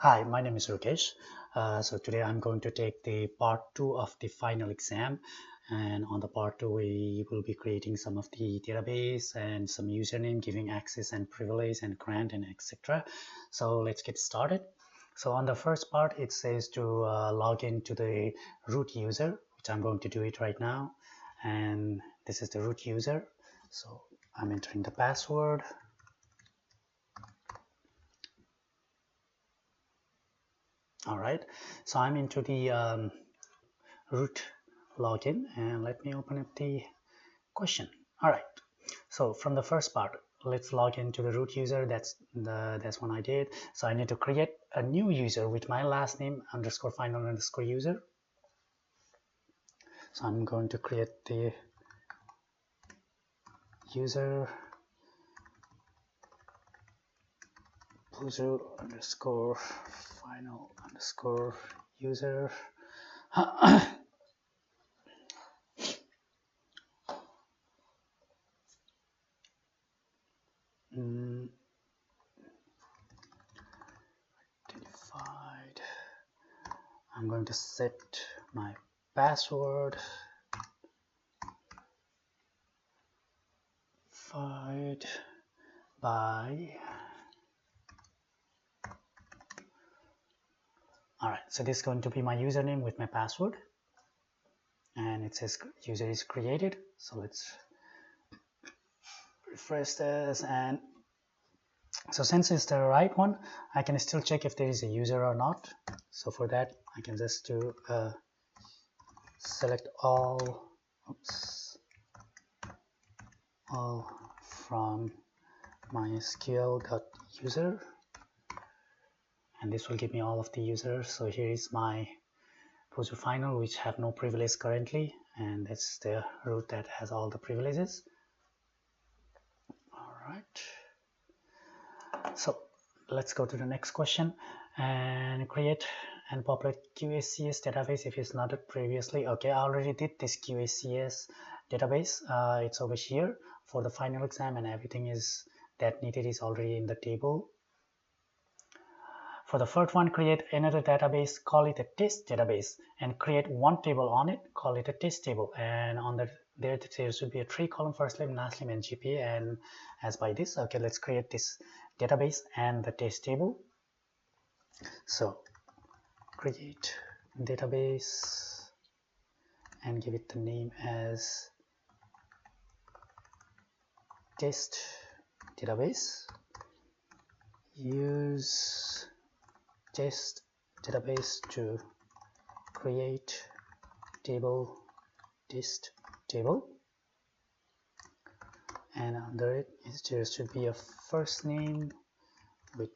Hi, my name is Rukesh. So today I'm going to take the part 2 of the final exam, and on the part 2 we will be creating some of the database and some username, giving access and privilege and grant and etc. So let's get started. So on the first part it says to log into the root user, which I'm going to do it right now, and this is the root user. So I'm entering the password. All right, so I'm into the root login, and let me open up the question. All right, so from the first part, let's log into the root user. That's one I did. So I need to create a new user with my last name underscore final underscore user. So I'm going to create the user underscore final underscore user. Identified. I'm going to set my password by. Alright, so this is going to be my username with my password, and it says user is created. So let's refresh this, and so since it's the right one, I can still check if there is a user or not. So for that I can just do select all from mysql.user, and this will give me all of the users. So here is my Poser final, which have no privilege currently, and that's the root that has all the privileges. All right, so let's go to the next question and create and populate QACS database if it's not previously. Okay, I already did this QACS database. It's over here for the final exam, and everything is that needed is already in the table. For the first one, create another database, call it a test database, and create one table on it, call it a test table. And on there should be a 3-column first name, last name, and GPA. And as by this, okay, let's create this database and the test table. So create database and give it the name as test database. Use test database to create table test table, and under it there should be a first name with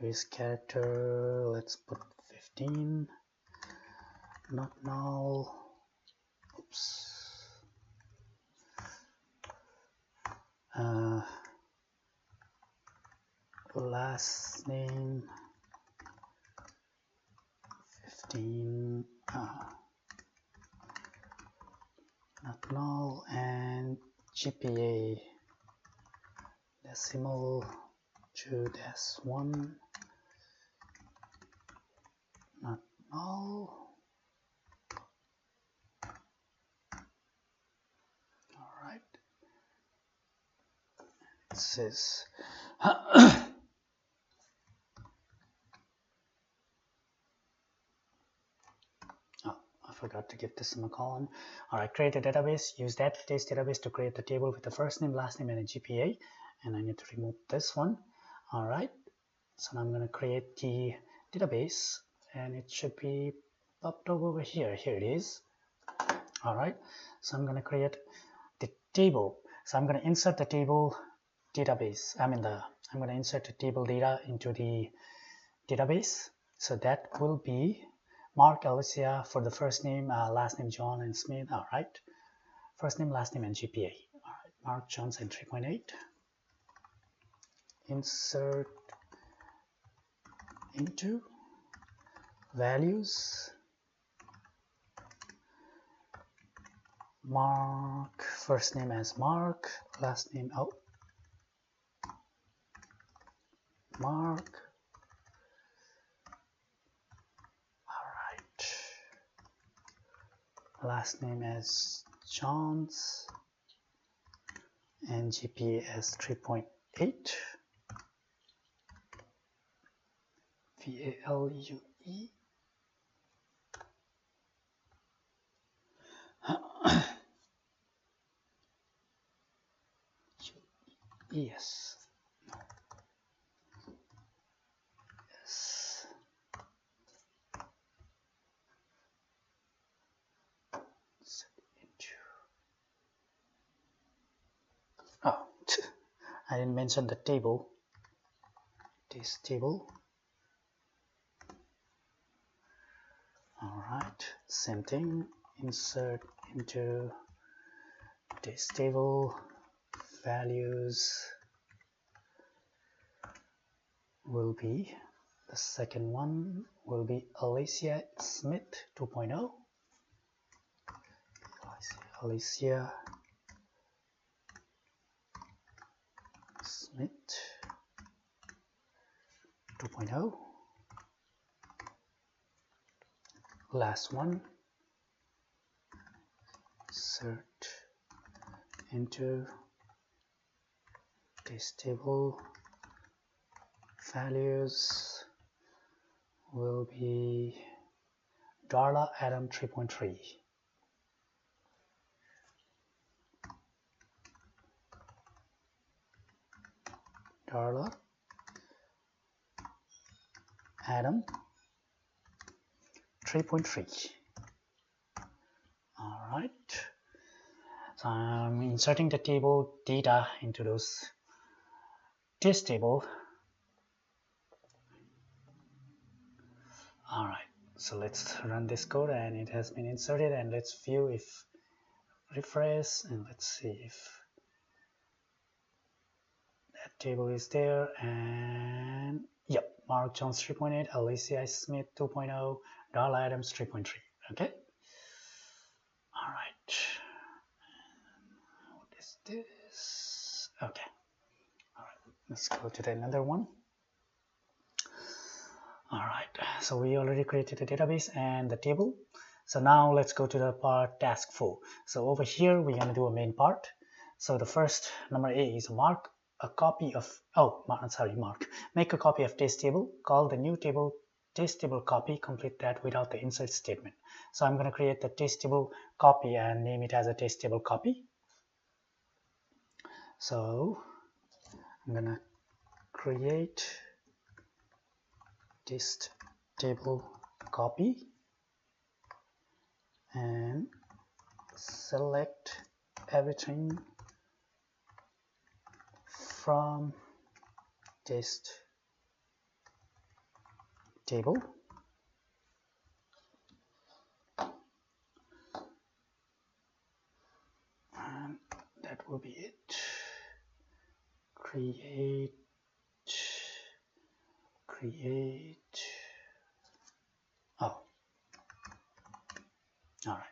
this character. Let's put 15, not null. Oops. Last name 15, not null, and GPA decimal 2-1, not null. All right, it says I forgot to give this semicolon. All right, create a database. Use that test database to create the table with the first name, last name, and a GPA. And I need to remove this one. All right, so now I'm going to create the database, and it should be popped up over here. Here it is. All right, so I'm going to create the table. So I'm going to insert the table database. I'm going to insert the table data into the database. So that will be Mark Alicia for the first name, last name John and Smith. All right, first name, last name, and GPA. All right, Mark Johnson 3.8. Insert into values. Mark, first name as Mark, last name Mark, last name as Johns, and GPA as 3.8. VALUE. Yes. Yes. Oh, I didn't mention the table. This table. Alright, same thing. Insert into this table. Values will be, the second one will be Alicia Smith 2.0. Alicia Smith 2.0. Last one, insert into this table. Values will be Darla Adam 3.3. Darla Adam 3.3. Alright, so I'm inserting the table data into this table. Alright, so let's run this code, and it has been inserted, and let's view if refresh, and let's see if that table is there. And yep, Mark Jones 3.8, Alicia Smith 2.0, Darla Adams 3.3. Okay. All right. What is this? Okay. All right. Let's go to the another one. All right. So we already created the database and the table. So now let's go to the part task 4. So over here we're going to do a main part. So the first, number A, is mark a copy of, make a copy of test table, call the new table test table copy, complete that without the insert statement. So I'm going to create the test table copy and name it as a test table copy. So I'm going to create test table copy and select everything from test table. And that will be it. Create. Oh, all right.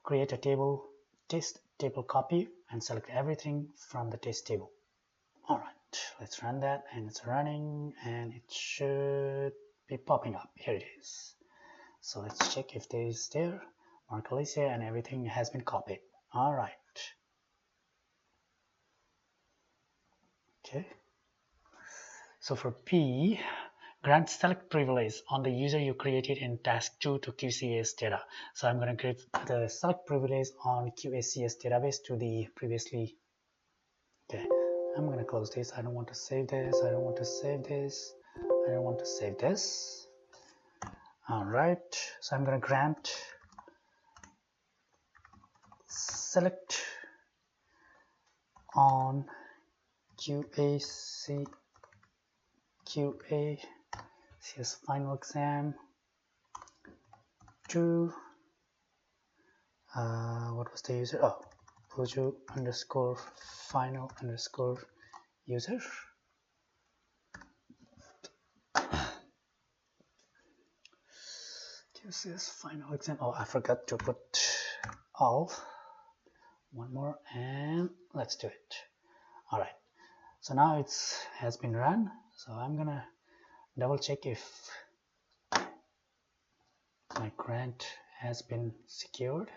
Create a table, test table copy, and select everything from the test table. All right, let's run that, and it's running, and it should be popping up. Here it is. So let's check if there is there. Mark Alicia, and everything has been copied. All right. Okay. So for P, grant select privilege on the user you created in task 2 to QCS data. So I'm going to create the select privilege on QACS database to the previously. Okay, I'm going to close this. I don't want to save this. I don't want to save this. I don't want to save this. All right, so I'm going to grant select on QACS final exam to what was the user? Oh, Puju underscore final underscore user. QCS final exam. Oh, I forgot to put all. One more, and let's do it. All right. So now it has been run. So I'm gonna double check if my grant has been secured.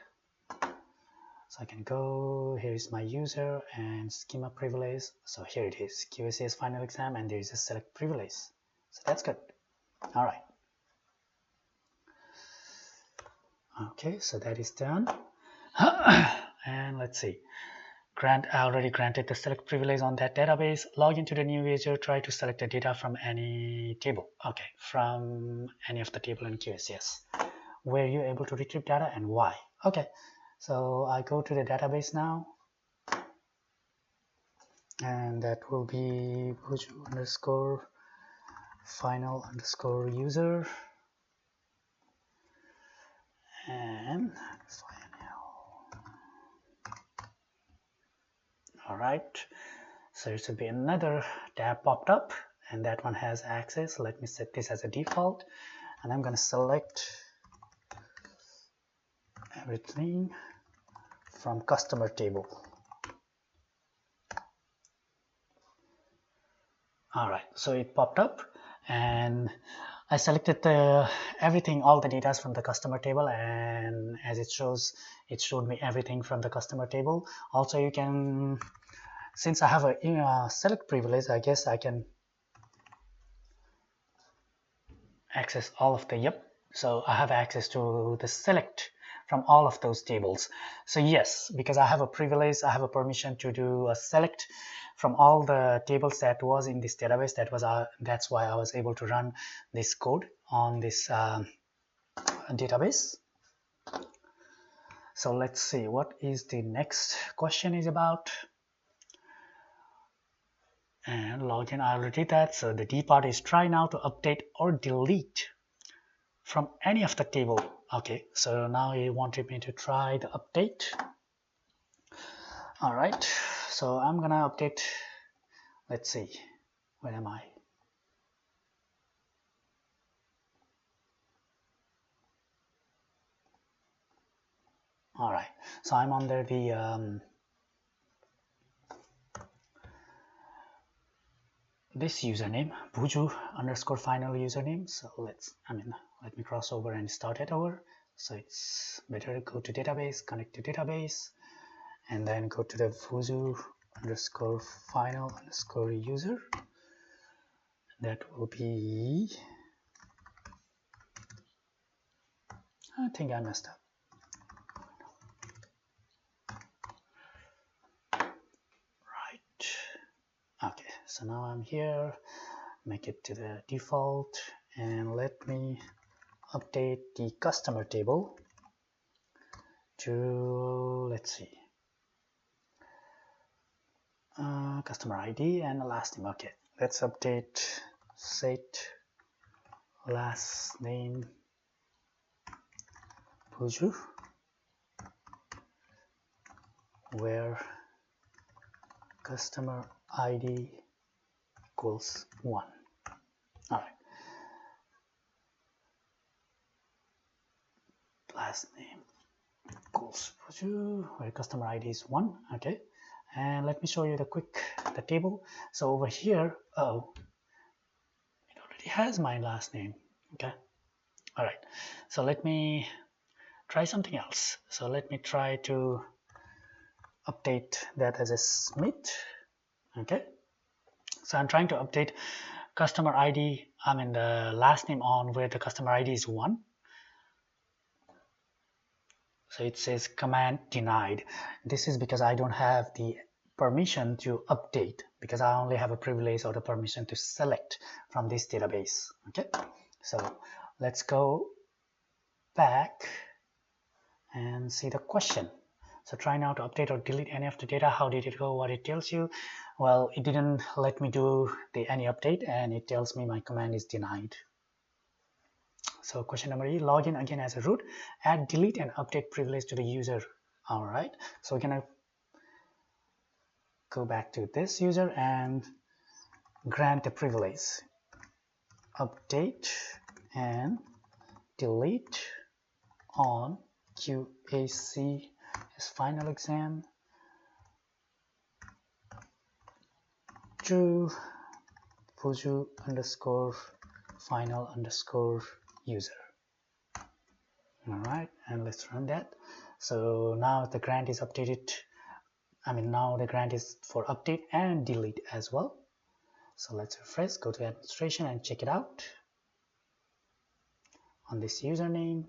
So I can go, here is my user and schema privilege. So here it is, QSAS final exam, and there is a select privilege. So that's good. All right. Okay, so that is done. And let's see. I already granted the select privilege on that database. Log into the new user, try to select the data from any table. Okay, from any of the table in QSAS. Were you able to retrieve data and why? Okay, so I go to the database now, and that will be Bhuju underscore final underscore user and final. All right, so it should be another tab popped up, and that one has access. Let me set this as a default, and I'm going to select everything from customer table. All right, so it popped up, and I selected everything, all the data from the customer table, and as it showed me everything from the customer table. Also, you can, since I have a select privilege, I guess I can access all of the, so I have access to the select from all of those tables. So yes, because I have a privilege, I have a permission to do a select from all the tables that was in this database. That's why I was able to run this code on this database. So let's see what is the next question is about. And login, I already did that. So the D part is try now to update or delete from any of the table. Okay, so now he wanted me to try the update. All right, so I'm gonna update. Let's see, where am I? All right, so I'm under the this username, Bhuju underscore final username. So let me cross over and start it over. So it's better to go to database, connect to database, and then go to the Bhuju underscore final underscore user. That will be, I think I messed up. Right. Okay, so now I'm here, make it to the default, and let me update the customer table to, let's see, customer ID and the last name. Okay, let's update set last name Bhuju, where customer ID equals 1. All right, last name equals Bhuju, where customer ID is 1. Okay, and let me show you the table. So over here, oh, it already has my last name. Okay, all right, so let me try something else. So let me try to update that as a Smith. Okay, so I'm trying to update customer ID, the last name on where the customer ID is 1. So it says command denied. This is because I don't have the permission to update, because I only have a privilege or the permission to select from this database. Okay, so let's go back and see the question. So try now to update or delete any of the data. How did it go? What it tells you? Well, it didn't let me do any update, and it tells me my command is denied. So question number E, log in again as a root, add, delete, and update privilege to the user. All right, so we're gonna go back to this user and grant the privilege, update and delete on QAC as final exam to Bhuju underscore final underscore user. All right, and let's run that. So now the grant is updated. Now the grant is for update and delete as well. So let's refresh, go to administration and check it out on this username,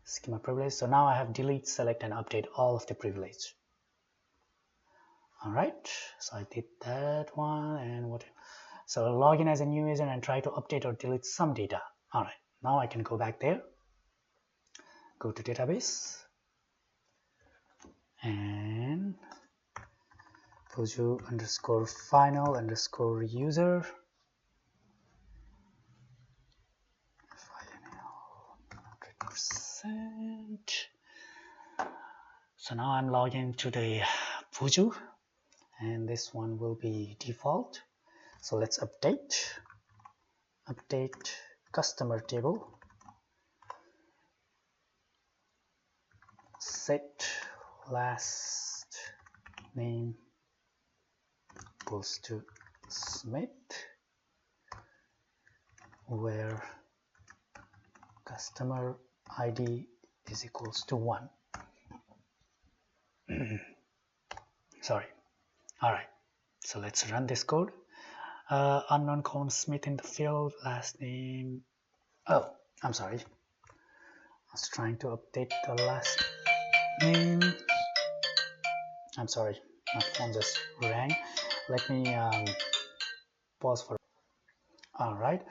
schema privilege. So now I have delete, select and update all of the privilege. All right, so I did that one. And what? So log in as a new user and try to update or delete some data. All right, now I can go back there, go to database and Puju underscore final underscore user 100%. So now I'm logging to the Puju and this one will be default. So let's update customer table, set last name equals to Smith, where customer ID is equals to 1. Sorry. All right, so let's run this code. Unknown column Smith in the field, last name. Oh, I'm sorry. I was trying to update the last name. I'm sorry, my phone just rang. Let me pause for. All right.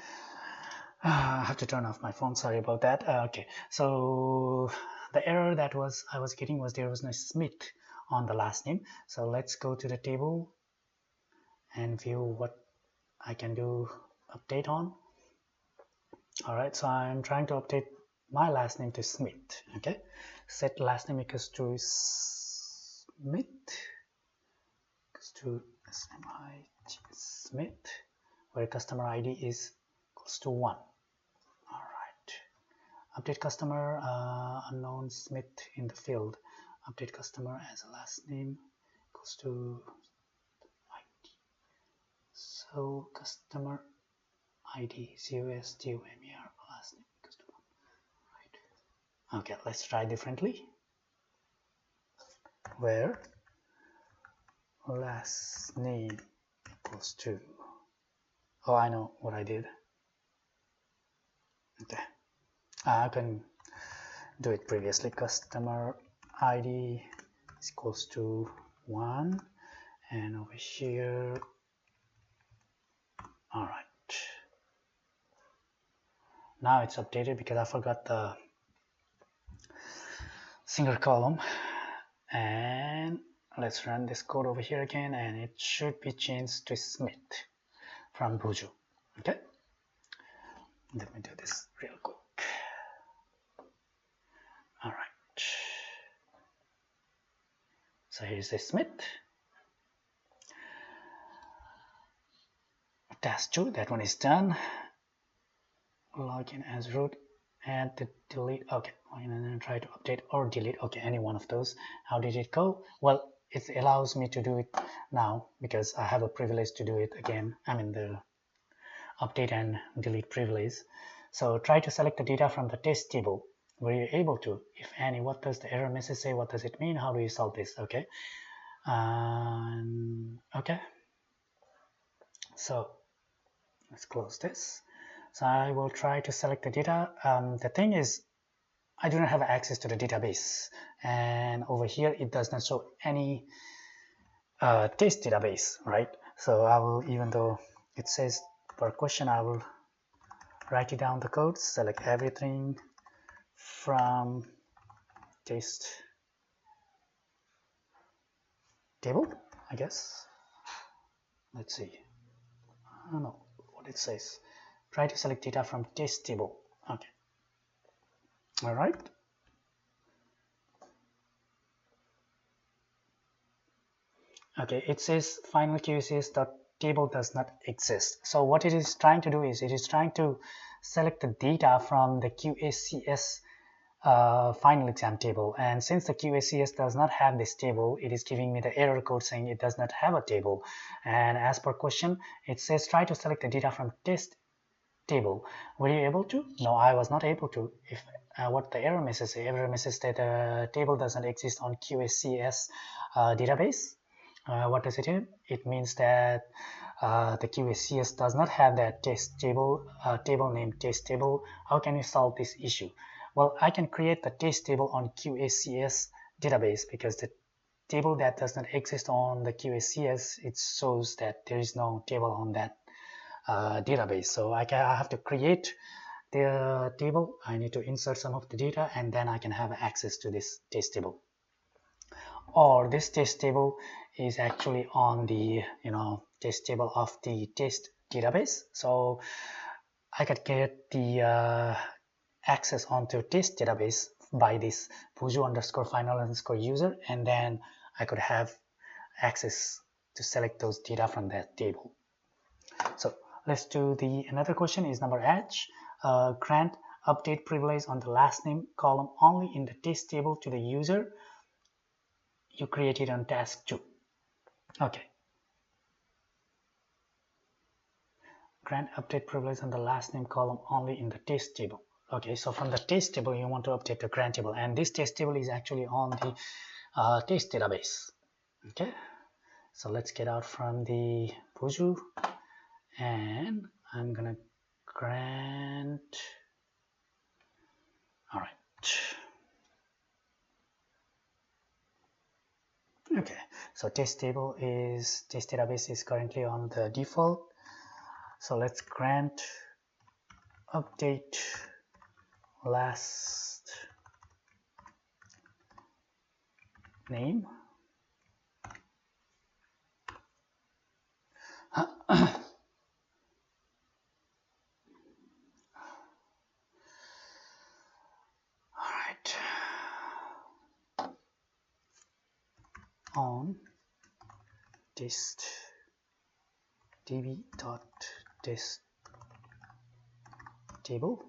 I have to turn off my phone. Sorry about that. Okay, so the error that I was getting was there was no Smith on the last name. So let's go to the table and view what I can do update on. All right, so I'm trying to update my last name to Smith. Okay, set last name equals to Smith equals to Smith, where customer ID is equals to 1. All right, update customer unknown Smith in the field. Update customer as a last name equals to ID. So customer ID CUSTOMER last name equals to 1. Right. Okay, let's try differently. Where last name equals to, oh, I know what I did. Okay, I can do it previously. Customer ID is equals to 1, and over here, all right, now it's updated because I forgot the single column. And let's run this code over here again, and it should be changed to Smith from Puju. Okay, let me do this real quick. All right, so here's the Smith. Task 2, that one is done. Login as root and the delete. Okay, and then try to update or delete. Okay, any one of those. How did it go? Well, it allows me to do it now because I have a privilege to do it again. The update and delete privilege. So try to select the data from the test table. Were you able to? If any, what does the error message say? What does it mean? How do you solve this? Okay. Okay. So let's close this. So I will try to select the data. The thing is, I do not have access to the database, and over here it does not show any test database, right? So I will, even though it says per question, I will write it down the code, select everything from test table, I guess. Let's see. I don't know what it says. Try to select data from test table. Okay. All right. Okay, it says final QCS.table does not exist. So what it is trying to do is it is trying to select the data from the QACS final exam table, and since the QACS does not have this table, it is giving me the error code saying it does not have a table. And as per question, it says try to select the data from test table. Were you able to? No, I was not able to. If what the error messages that the table doesn't exist on QACS database. What does it mean? It means that the QACS does not have that test table, table name test table. How can you solve this issue? Well, I can create the test table on QACS database, because the table that does not exist on the QACS, it shows that there is no table on that database. So I have to create the table. I need to insert some of the data, and then I can have access to this test table. Or this test table is actually on the test table of the test database. So I could get the access onto test database by this Bhuju_final_user, and then I could have access to select those data from that table. So let's do the another question is number H. Grant update privilege on the last name column only in the test table to the user you created on task 2. Okay. Grant update privilege on the last name column only in the test table. Okay, so from the test table you want to update the grant table, and this test table is actually on the test database. Okay, so let's get out from the Bhuju, and I'm gonna grant. All right. Okay, so test database is currently on the default. So let's grant update last name. Alright. On test db.test table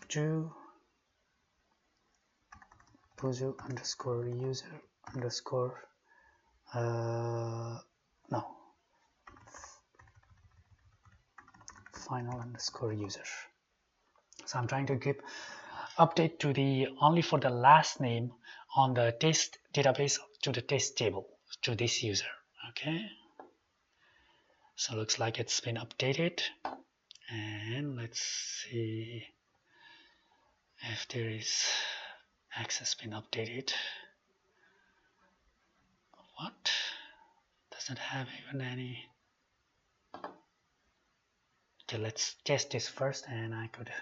to Bhuju_user_ final_user. So I'm trying to give update to the only for the last name on the test database to the test table to this user. Okay, so looks like it's been updated, and let's see if there is access been updated. What? Doesn't have even any. Okay, let's test this first, and I could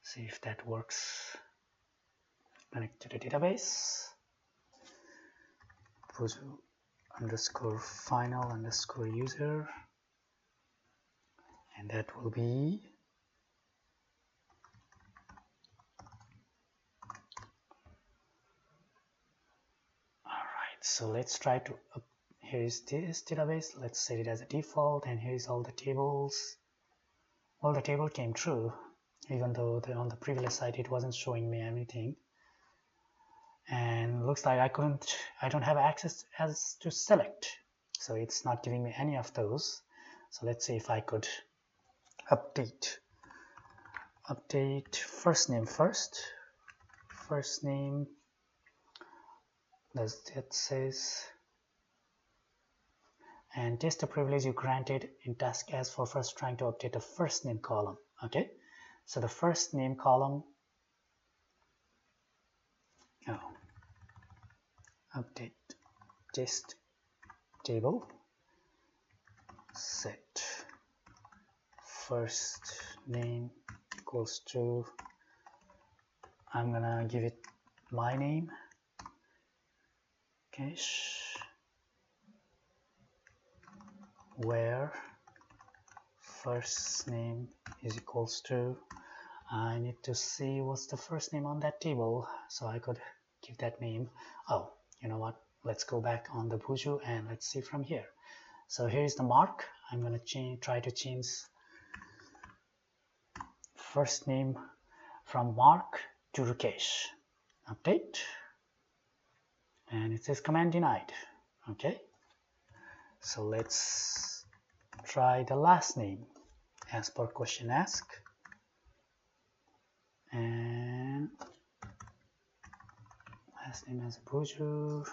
see if that works. Connect to the database. Bhuju_final_user, and that will be alright. So let's try to here is this database. Let's set it as a default, and here is all the tables. Well, the table came true, even though on the previous site it wasn't showing me anything. And looks like I don't have access as to select, so it's not giving me any of those. So let's see if I could update first name first. First name, does that says, and test the privilege you granted in task as for first trying to update the first name column. Okay, so the first name column, update test table, set first name equals to, I'm gonna give it my name, okay, where first name is equals to, I need to see what's the first name on that table, so I could give that name. Oh, you know what, let's go back on the Bhuju and let's see from here. So here is the mark. I'm going to try to change first name from Mark to Rukesh. Update, and it says command denied. Okay, so let's try the last name as per question ask, and last name as Buju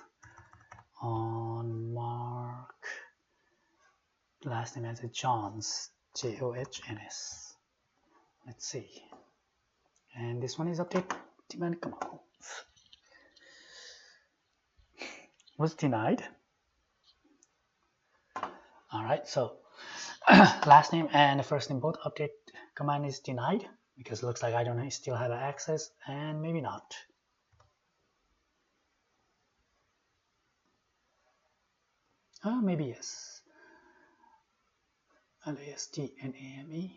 on Mark, last name as a Johns, Johns. Let's see, and this one is update demand. Come on, was denied. All right, so last name and the first name both update command is denied because it looks like I don't still have access, and maybe not. Oh, maybe yes. LASTNAME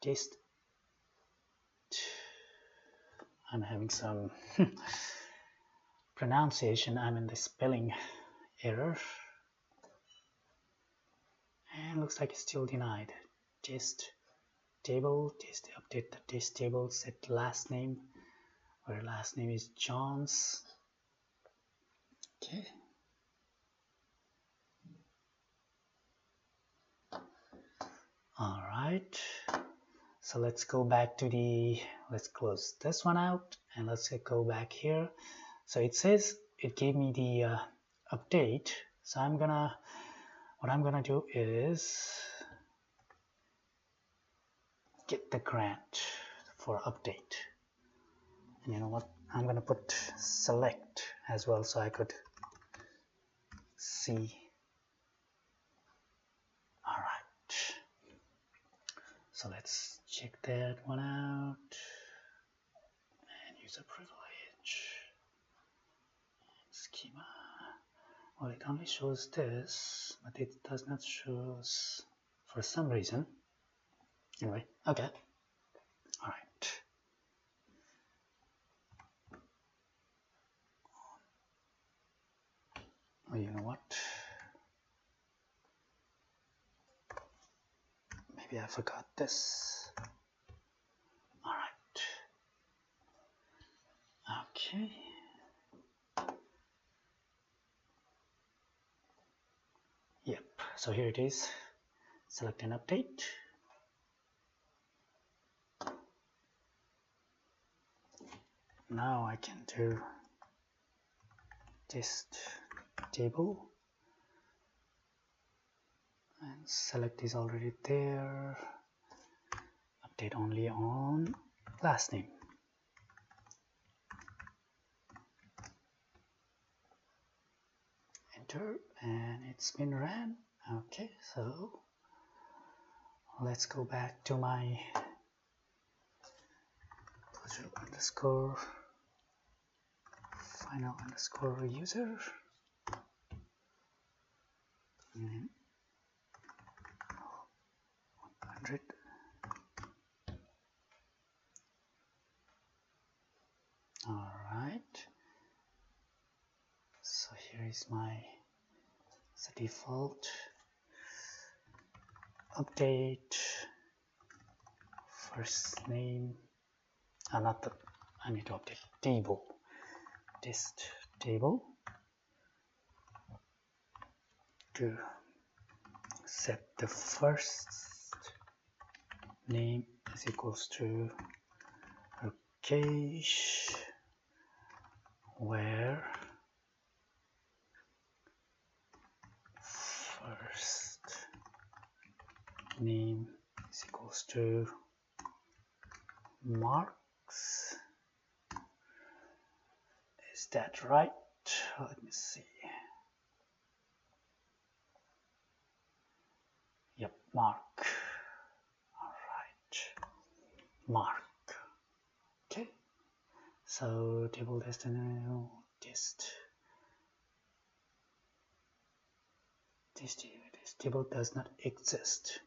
taste. I'm having some pronunciation. I'm in the spelling error, and looks like it's still denied. Test table, test update the test table, set last name where last name is Johns. Okay. All right, so let's go back to the, let's close this one out and let's go back here. So it says it gave me the update, so what I'm gonna do is get the grant for update, and you know what, I'm gonna put select as well so I could see. All right, so let's check that one out, and user privilege schema. Well, it only shows this, but it does not show for some reason. Anyway, okay. All right. Oh, you know what? Maybe I forgot this. All right. Okay. Yep. So here it is. Select an update. Now I can do test table, and select is already there. Update only on last name. Enter, and it's been ran. Okay, so let's go back to my underscore final underscore user, and 100. All right, so here is my default update first name, not the, I need to update table, test table, to set the first name is equals to Rukesh, where first name is equals to Marks. Is that right? Let me see. Yep, Mark. All right, Mark. Okay, so table destination test. This table does not exist.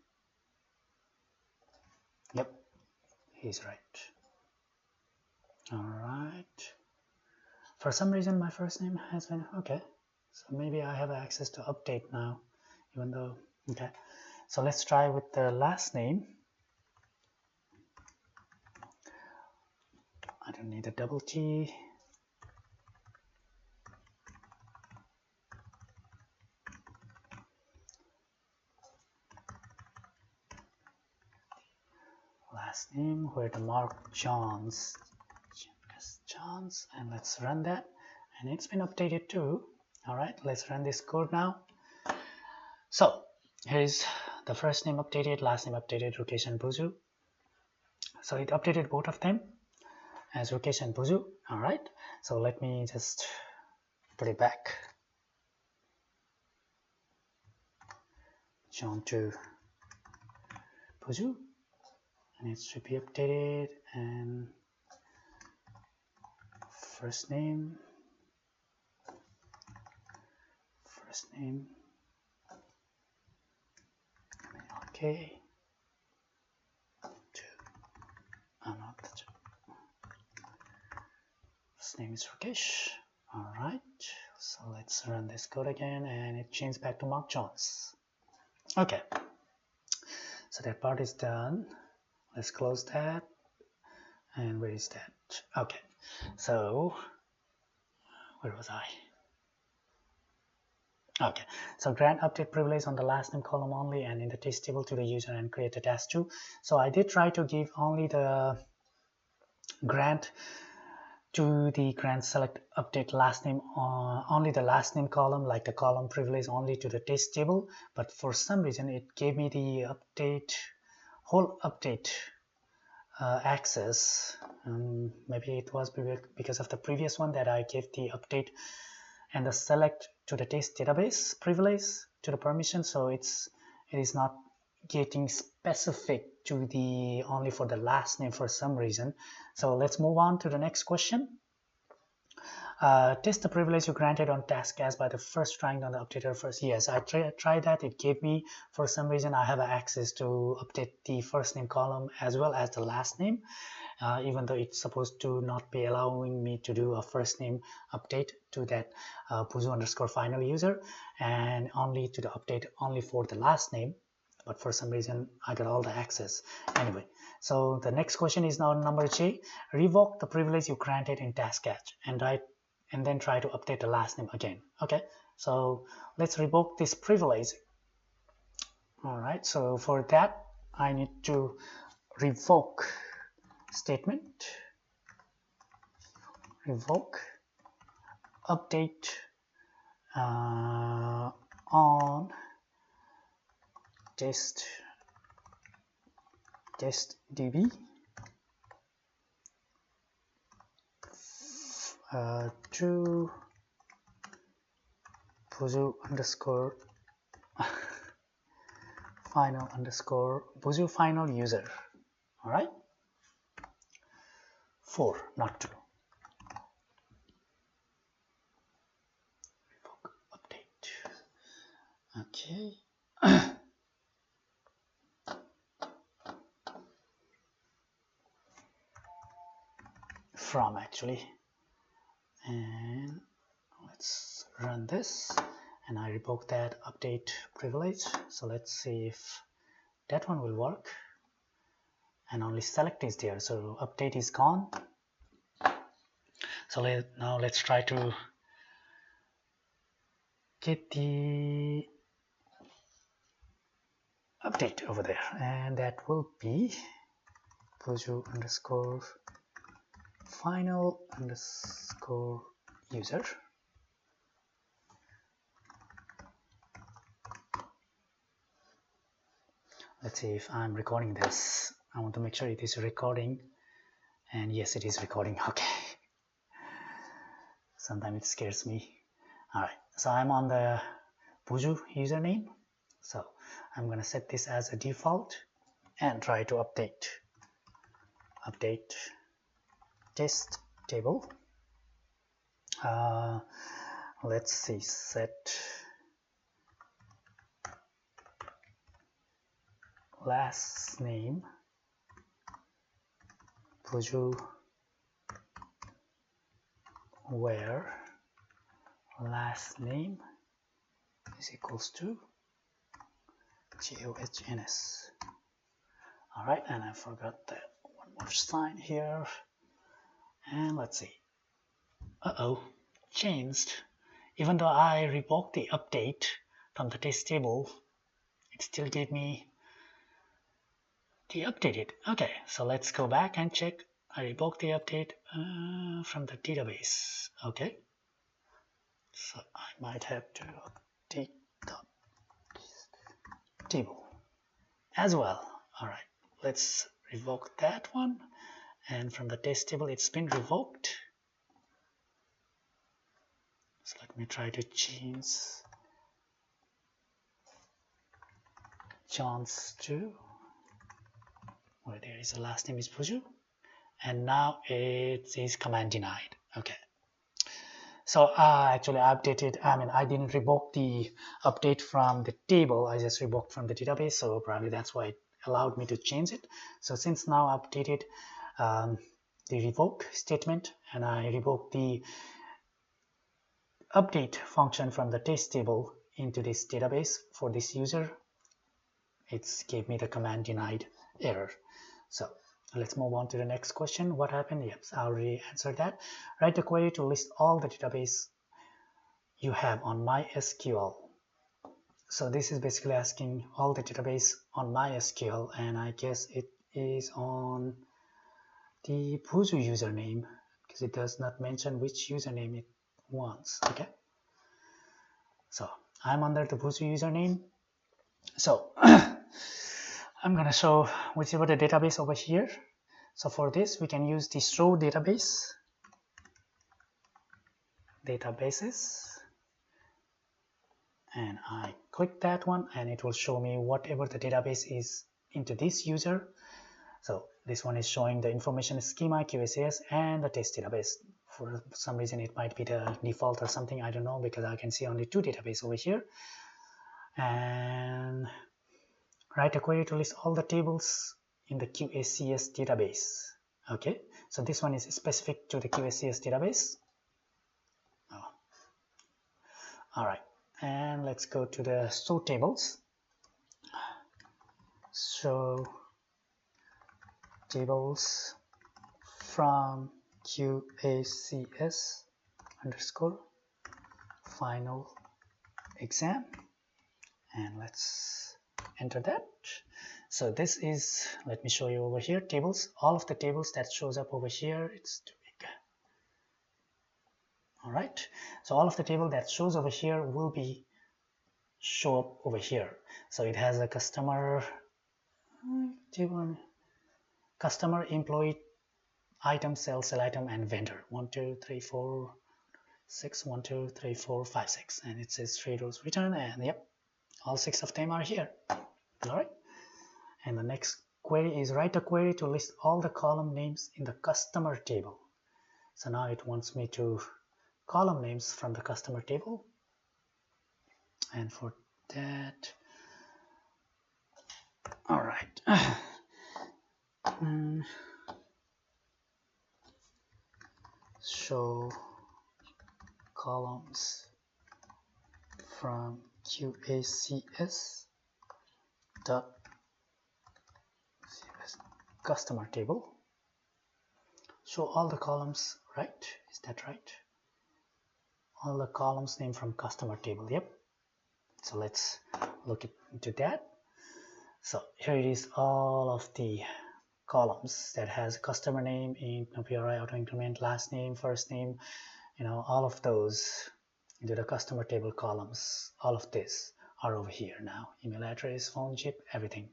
Yep, he's right. All right. For some reason, my first name has been okay. So maybe I have access to update now, even though okay. So let's try with the last name. I don't don't need a double T. Last name, where the Mark Johns, and let's run that, and it's been updated too. All right, let's run this code now. So here's the first name updated, last name updated, Rukesh and Buju. So it updated both of them as Rukesh and Buju. All right, so let me just put it back. John to Buju, and it should be updated, and first name, okay, not the first name is Rukesh. All right, so let's run this code again, and it changed back to Mark Johns. Okay, so that part is done. Let's close that. And where is that? Okay, so where was I? Okay, so grant update privilege on the last name column only and in the test table to the user and create a task 2. So I did try to give only the grant to the grant select update last name, only the last name column, like the column privilege only to the test table, but for some reason it gave me the update, whole update access. Maybe it was because of the previous one that I gave the update and the select to the test database privilege to the permission, so it is not getting specific to the only for the last name for some reason. So let's move on to the next question. Test the privilege you granted on task as by the first trying on the updater first. Yes, I tried that. It gave me, for some reason, I have access to update the first name column as well as the last name, even though it's supposed to not be allowing me to do a first name update to that Buju_final user, and only to the update only for the last name. But for some reason, I got all the access. Anyway, so the next question is now number J. Revoke the privilege you granted in task catch and then try to update the last name again. Okay, so let's revoke this privilege. All right, so for that, I need to revoke statement, revoke update on test db to Buju underscore final underscore Buju final user. All right, 4, not 2. Revoke update. Okay. From actually, and let's run this, and I revoke that update privilege. So let's see if that one will work, and only select is there, so update is gone. So now let's try to get the update over there, and that will be Buju underscore final underscore user. Let's see if I'm recording this. I want to make sure it is recording, and yes, it is recording. Okay, sometimes it scares me. All right, so I'm on the Buju username, so I'm gonna set this as a default and try to update test table. Let's see, set last name Buju where last name is equals to GOHNS. All right, and I forgot that one more sign here. And let's see. Changed. Even though I revoked the update from the test table, it still gave me the updated. Okay, so let's go back and check. I revoked the update from the database. Okay, so I might have to update the table as well. All right, let's revoke that one. And from the test table, it's been revoked. So let me try to change John's to where there is a last name is Puju, and now it is command denied. Okay. So actually I updated, I didn't revoke the update from the table, I just revoked from the database, so probably that's why it allowed me to change it. So since now I updated the revoke statement and I revoked the update function from the test table into this database for this user, it gave me the command denied error. So let's move on to the next question. What happened? Yep, I already answered that. Write a query to list all the database you have on MySQL. So this is basically asking all the database on MySQL, and I guess it is on the Puju username because it does not mention which username it wants. Okay, so I'm under the Puju username. So I'm gonna show whichever the database over here. So for this we can use the show databases, and I click that one and it will show me whatever the database is into this user. So this one is showing the information schema, QSAS, and the test database. For some reason it might be the default or something, I don't know, because I can see only two databases over here. And write a query to list all the tables in the QSCS database. Okay, so this one is specific to the QSCS database. All right, and let's go to the show tables. Show tables from QACS underscore final exam, and let's enter that. So this is, let me show you over here, tables. All of the tables that shows up over here, it's too big. All right, so all of the table that shows over here will be show up over here. So it has a customer table, customer, employee, item, sell item, and vendor. 1 2 3 4 6 1 2 3 4 5 6, and it says 3 rows return, and yep, all 6 of them are here. All right, and the next query is write a query to list all the column names in the customer table. So now it wants me to column names from the customer table, and for that, all right, show columns from QACS dot customer table. Show all the columns, right? Is that right? All the columns named from customer table. Yep. So let's look into that. So here it is, all of the columns that has customer name, PRI, auto increment, last name, first name, all of those into the customer table columns. All of this are over here now. Email address, phone chip, everything.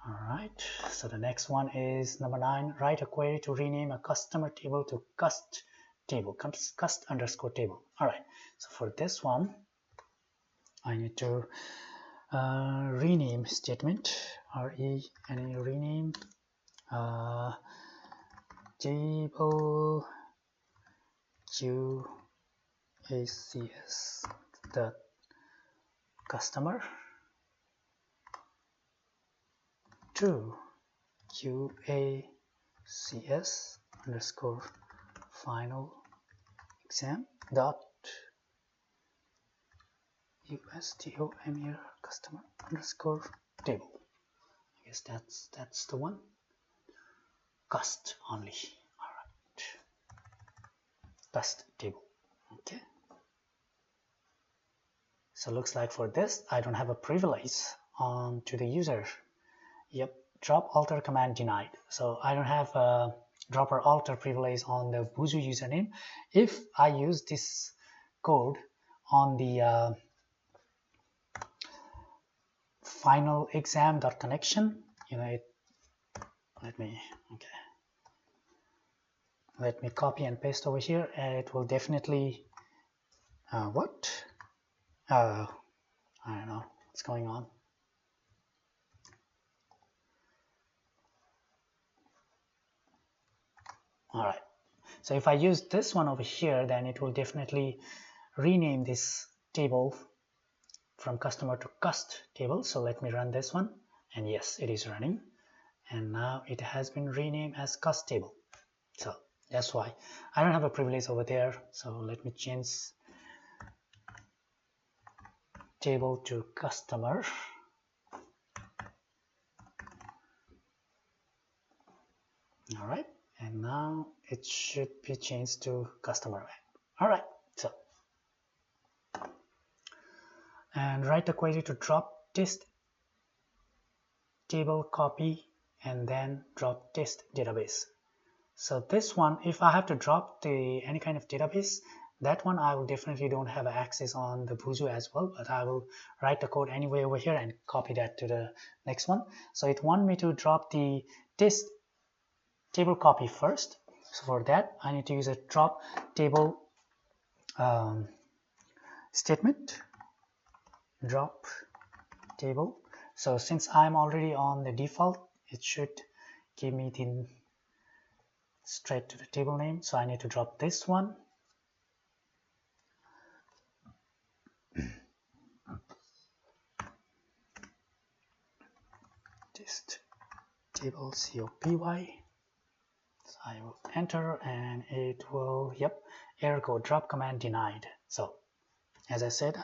All right, so the next one is number 9. Write a query to rename a customer table to cust table, cust underscore table. All right, so for this one, I need to rename statement, rename table QACS the customer to QACS underscore final exam dot USTOMER customer underscore table. I guess that's the one. Cust only. All right. cust table. Okay, so looks like for this I don't have a privilege on to the user. Yep, drop alter command denied. So I don't have a drop or alter privilege on the Vuzu username. If I use this code on the final exam.connection, let me copy and paste over here, and it will definitely I don't know what's going on. All right, so if I use this one over here, then it will definitely rename this table from customer to cust table. So let me run this one, and yes, it is running, and now it has been renamed as cust table. So that's why I don't have a privilege over there. So let me change table to customer. All right, and now it should be changed to customer. All right, so and write a query to drop test table copy and then drop test database. So this one, if I have to drop any kind of database, that one I will definitely don't have access on the Vuzu as well, but I will write the code anyway over here and copy that to the next one. So it wants me to drop the test table copy first. So for that, I need to use a drop table statement, drop table. So since I'm already on the default, it should give me the straight to the table name. So I need to drop this one. Test table copy. So I will enter and it will, yep, error code drop command denied. So as I said,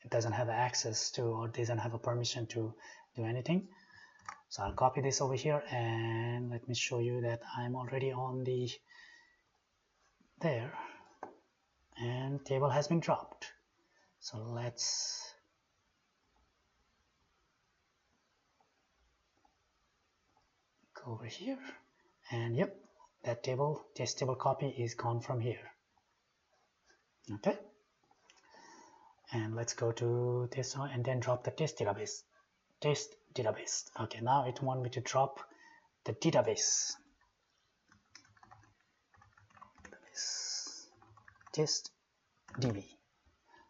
it doesn't have access to or doesn't have a permission to do anything. So I'll copy this over here and let me show you that I'm already on the there and table has been dropped. So let's go over here and yep, that table test table copy is gone from here. Okay, and let's go to this one and then drop the test database. Okay, now it wants me to drop the database test db.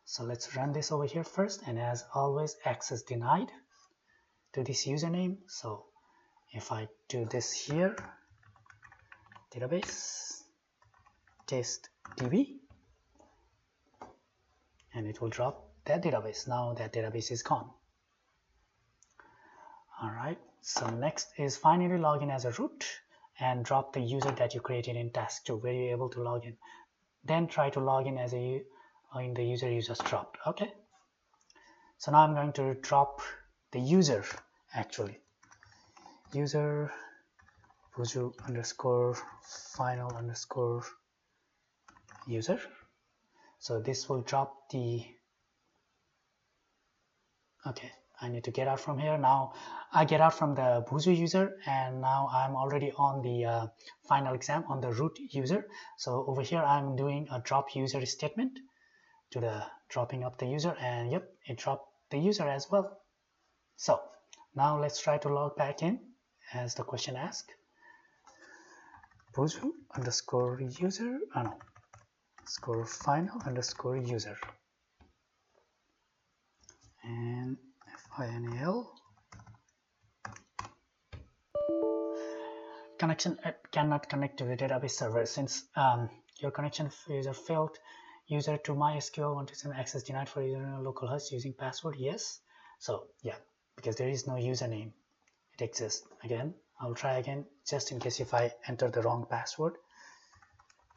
So let's run this over here first, and as always, access denied to this username. So if I do this here, database test db, and it will drop that database. Now that database is gone. All right, so next is finally log in as a root and drop the user that you created in task 2 where you're able to log in. Then try to log in as in the user you just dropped. Okay, so now I'm going to drop the user, actually user Vuzu underscore final underscore user. So this will drop the, okay, I need to get out from here. Now I get out from the Vuzu user, and now I'm already on the final exam on the root user. So over here I'm doing a drop user statement to the dropping up the user, and yep, it dropped the user as well. So now let's try to log back in as the question asks. Vuzu underscore user, underscore final underscore user, and final connection cannot connect to the database server since your connection user failed. User to MySQL want to send access denied for user in localhost using password. Yes, so yeah, because there is no username, it exists. Again, I'll try again just in case if I enter the wrong password.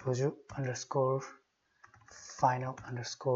Vuzu underscore final underscore